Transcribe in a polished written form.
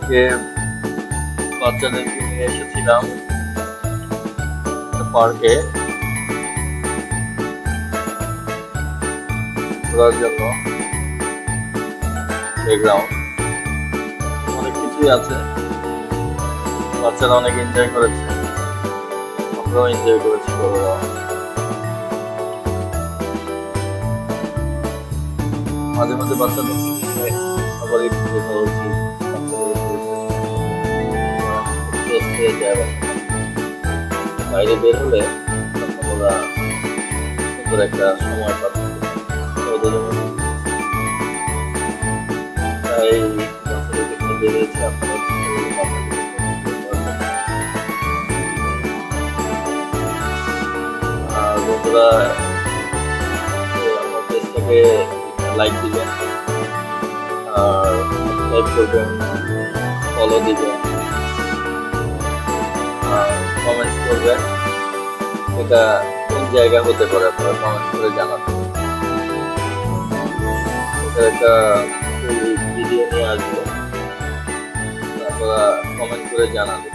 আজকে বাচ্চাদেরকে নিয়ে এসেছিলাম পার্কে ঘোরার জন্য। প্লেগ্রাউন্ড অনেক কিছুই আছে, বাচ্চারা অনেক এনজয় করেছে, আমরাও এনজয় করেছি বড়রা। মাঝে মাঝে বাচ্চাদের নিয়ে আবার একটু দেখা উচিত, বাইরে বের হলে তখন ওরা সুন্দর একটা সময় পাচ্ছে। তাই বাচ্চাদেরকে নিয়ে বেরিয়েছি আপনারা বন্ধুরা। আমার পেজটাকে লাইক দিবেন আর সাবস্ক্রাইব করবেন, ফলো দিবেন আর কমেন্টস করবেন। এটা কোন জায়গা হতে পারে আপনারা কমেন্ট করে জানাবেন। এটা একটা ভিডিও নিয়ে আসবো, আপনারা কমেন্ট করে জানাবেন।